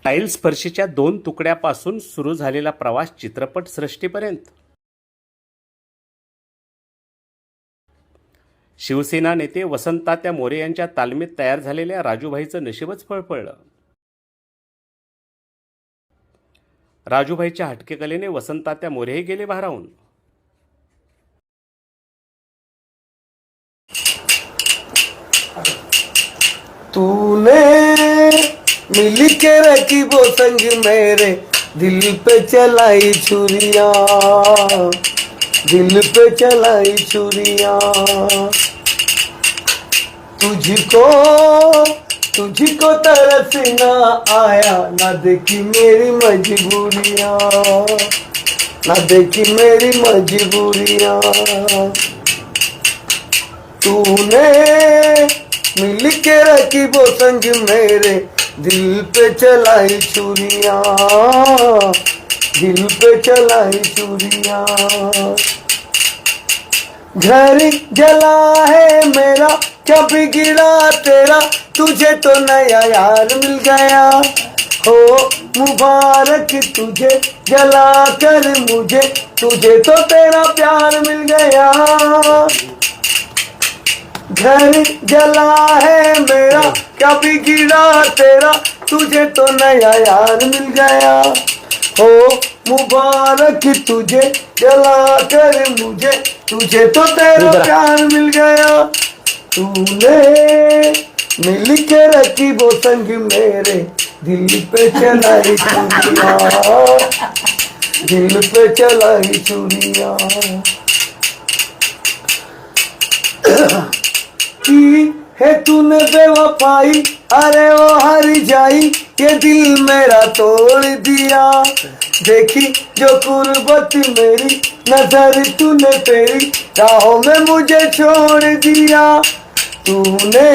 Tiles फरशीच्या 2 तुकड्यापासून सुरू झालेला प्रवास चित्रपट सृष्टीपर्यंत. शिवसेना नेते वसंततात्या मोरे यांच्या तालमीत तयार झालेल्या राजूभाईचं नशीबच फळफळलं. राजूभाईच्या हटकेकलेने वसंततात्या मोरेही गेले भारावून. तूने मिल के रखी वो संग मेरे दिल पे चलाई छुरिया, दिल पे चलाई छुरिया. तुझको तुझको तरस ना आया, ना देखी मेरी मजबूरियां, ना देखी मेरी मजबूरियां. तूने मिल के रखी वो संग मेरे दिल पे चलाई छुरिया, दिल पे चलाई छुरिया. घर जला है मेरा, क्या बिगड़ा तेरा, तुझे तो नया यार मिल गया. हो मुबारक तुझे जला कर मुझे, तुझे तो तेरा प्यार मिल गया. घर जला है मेरा, क्या बिगड़ा तेरा, तुझे तो नया यार मिल गया. हो मुबारक तुझे जला कर मुझे, तुझे तो तेरा प्यार मिल गया. तूने मिल के रखी वो संग मेरे दिल पे चलाई छुरिया, दिल पे चलाई छुरिया. की है तूने बेवफाई, अरे वो हर जाई, ये दिल मेरा तोड़ दिया. देखी जो कुर्बत मेरी, नजर तूने तेरी राहों में मुझे छोड़ दिया. तूने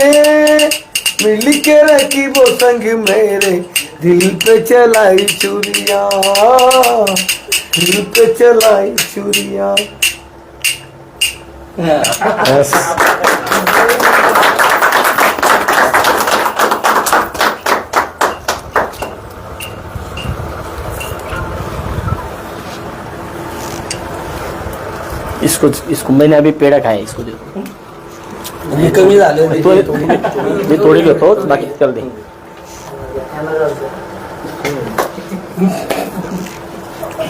मिल के रखी वो संग मेरे दिल पे चलाई छुरिया, दिल पे चलाई छुरिया. इसको मैंने अभी पेड़ा खाया, इसको देखो हे कमी झालं मी थोडी घेतो, बाकी चल दे.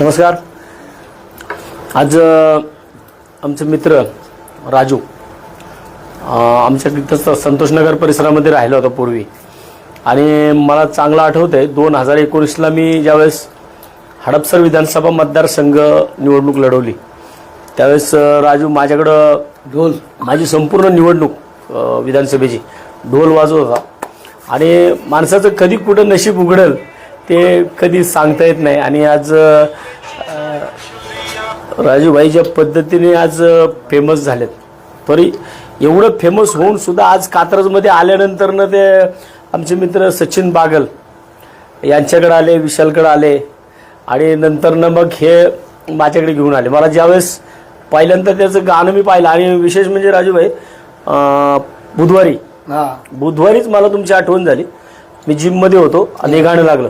नमस्कार. आज आमचे मित्र राजू आमच्या तिथं संतोषनगर परिसरामध्ये राहिला होता पूर्वी, आणि मला चांगलं आठवतंय 2019ला मी ज्यावेळेस हडपसर विधानसभा मतदारसंघ निवडणूक लढवली त्यावेळेस राजू माझ्याकडं ढोल, माझी संपूर्ण निवडणूक विधानसभेची ढोल वाजवत होता. आणि माणसाचं कधी कुठं नशीब उघडेल ते कधी सांगता येत नाही. आणि आज राजूभाई ज्या पद्धतीने आज फेमस झालेत, तरी एवढं फेमस होऊन सुद्धा आज कात्रजमध्ये आल्यानंतरनं ते आमचे मित्र सचिन बागल यांच्याकडे आले, विशालकडे आले, आणि नंतरनं मग हे माझ्याकडे घेऊन आले. मला ज्यावेळेस पहिल्यांदा त्याचं गाणं मी पाहिलं, आणि विशेष म्हणजे राजूभाई बुधवारीच मला तुमची आठवण झाली. मी जिममध्ये होतो आणि हे गाणं लागलं.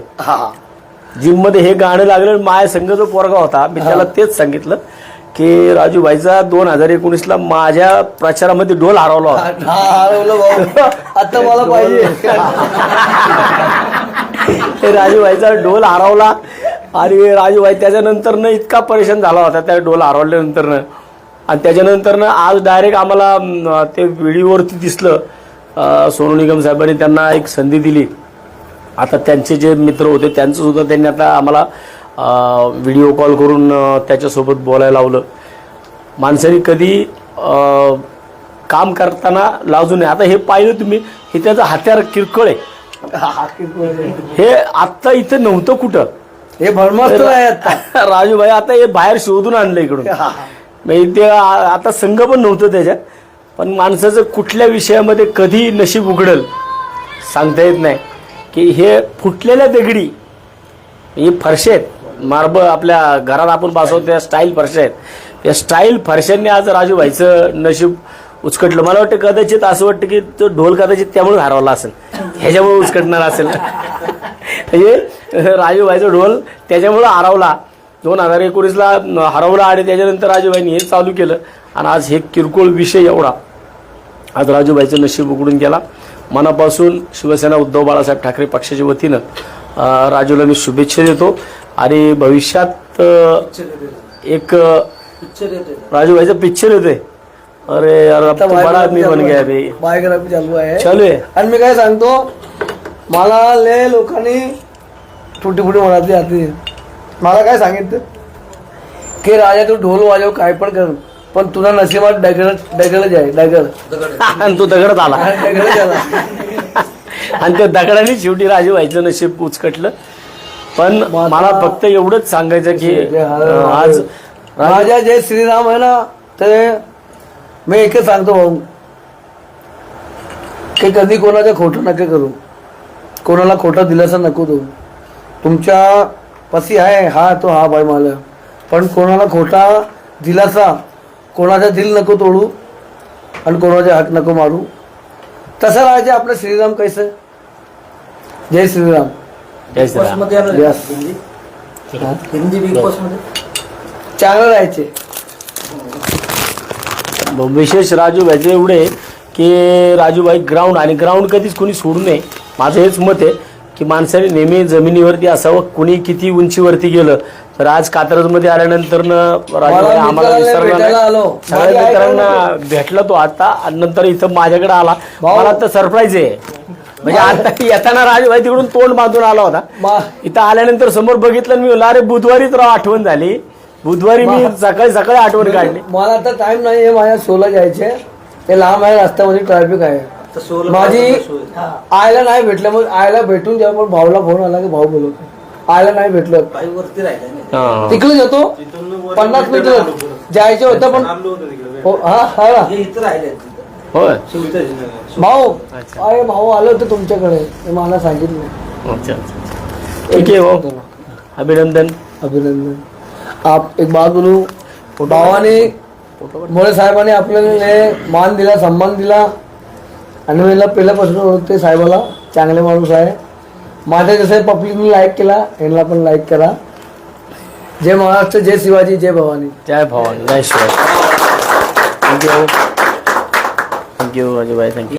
जिममध्ये हे गाणं लागलं, माझ्या संघ जो पोरगा होता मी त्याला तेच सांगितलं की राजूभाईचा 2019ला माझ्या प्रचारामध्ये ढोल हरवला होता. आता मला पाहिजे. राजूभाईचा ढोल हरवला, आणि राजूभाई त्याच्यानंतरनं इतका परेशान झाला होता त्या ढोल हरवल्यानंतरनं. आणि त्याच्यानंतरनं आज डायरेक्ट आम्हाला ते व्हिडिओवरती दिसलं, सोनू निगम साहेबांनी त्यांना एक संधी दिली. आता त्यांचे जे मित्र होते त्यांचंसुद्धा त्यांनी आता आम्हाला व्हिडिओ कॉल करून त्याच्यासोबत बोलायला लावलं. माणसाने कधी काम करताना लाजू नये. आता हे पाहिलं तुम्ही, हे त्याचं हत्यार किरकोळ आहे. हे आत्ता इथं नव्हतं कुठं, हे भरमस्त आहे आता. राजूभाई आता हे बाहेर शोधून आणलं इकडून. ते आता संघ पण नव्हतं त्याच्यात. पण माणसाचं कुठल्या विषयामध्ये कधी नशीब उघडल सांगता येत नाही. की हे फुटलेल्या दगडी, हे फरशे आहेत, मार्बल आपल्या घरात आपण बसवतो त्या स्टाईल फरशा आहेत, त्या स्टाईल फरशांनी आज राजूभाईचं नशीब उचकटलं. मला वाटतं कदाचित असं वाटतं की तो ढोल कदाचित त्यामुळे हरवला असेल, ह्याच्यामुळे उचकटणार असेल. म्हणजे राजूभाईचा ढोल त्याच्यामुळं हरवला. 2019ला हरवला आणि त्याच्यानंतर राजूभाईंनी हे चालू केलं आणि आज हे किरकोळ विषय एवढा आज राजूभाईचं नशीब उघडून गेला. मनापासून शिवसेना उद्धव बाळासाहेब ठाकरे पक्षाच्या वतीनं राजूला मी शुभेच्छा देतो आणि भविष्यात एक राजूभाईचा पिक्चर येतोय. अरे यार अब तो बड़ा आदमी बन गया बे. बायोग्राफी चालू आहे. चालू आहे. आणि मी काय सांगतो, मला लय लोकांनी तुटी फुटी म्हणाली जाते. मला काय सांगितलं की राजा तू ढोल वाजव काय पण कर, पण तुला नशिबात डगळच आहे. आणि तो दगडात आला डगळच आला. आणि त्या दगडाने शेवटी राजूभाईचं नशीब उचकटलं. पण मला फक्त एवढंच सांगायचं की आज राजा जय श्रीराम आहे ना, ते मी एकच सांगतो भाऊ की कधी कोणाचं खोटं नका करू, कोणाला खोटा दिलासा नको देऊ. तुमच्या पसी आहे हा तो हा बाई मला, पण कोणाला खोटा दिलासा, कोणाचा दिल नको तोडू आणि कोणाचे हात नको मारू. तसं राहायचे आपलं श्रीराम कैसे. जय श्रीराम. जय श्रीराम. Yes. चांगलं राहायचे. विशेष राजूभाईचे एवढे की राजूभाई ग्राउंड आणि ग्राउंड कधीच कोणी सोडू नये. माझं हेच मत आहे की माणसाने नेहमी जमिनीवरती असावं. कुणी किती उंचीवरती गेलं तर आज कात्रजमध्ये आल्यानंतर राजूभाई आम्हाला विसरला नाही. सगळ्या मित्रांना भेटला तो आता आणि नंतर इथं माझ्याकडे आला. मला तर सरप्राईज आहे. म्हणजे आता येताना राजूभाई तिकडून तोंड बांधून आला होता. इथं आल्यानंतर समोर बघितलं मी म्हणलं अरे बुधवारीच राव आठवण झाली. बुधवारी मी सकाळी आठवण काढली. मला आता टाइम नाही आहे, माझ्या शोला जायचे. ते लांब आहे, रस्त्यामध्ये ट्रॅफिक आहे. माझी आयला नाही भेटलं, मग आयला भेटून जेव्हा पण भाऊला फोन आला की भाऊ बोलवतो. आयला नाही भेटलं तिकडे जातो 50 मीटर जायचं होतं पण होय भाऊ अरे भाऊ आलं होतं तुमच्याकडे, मला सांगितलं. अच्छा अच्छा ठीक आहे भाऊ. अभिनंदन. अभिनंदन. आप एक बात बोलू, भावाने मोरे साहेबांनी आपल्याला मान दिला, सन्मान दिला आणि मला पहिल्यापासून ओळखते साहेबाला. चांगले माणूस आहे. माझ्या जसं पब्लिकने लाईक केला, यांना पण लाईक करा. जय महाराष्ट्र, जय शिवाजी, जय भवानी. जय भवानी, जय Shivaji. Thank you thank you Rajubhai, thank you.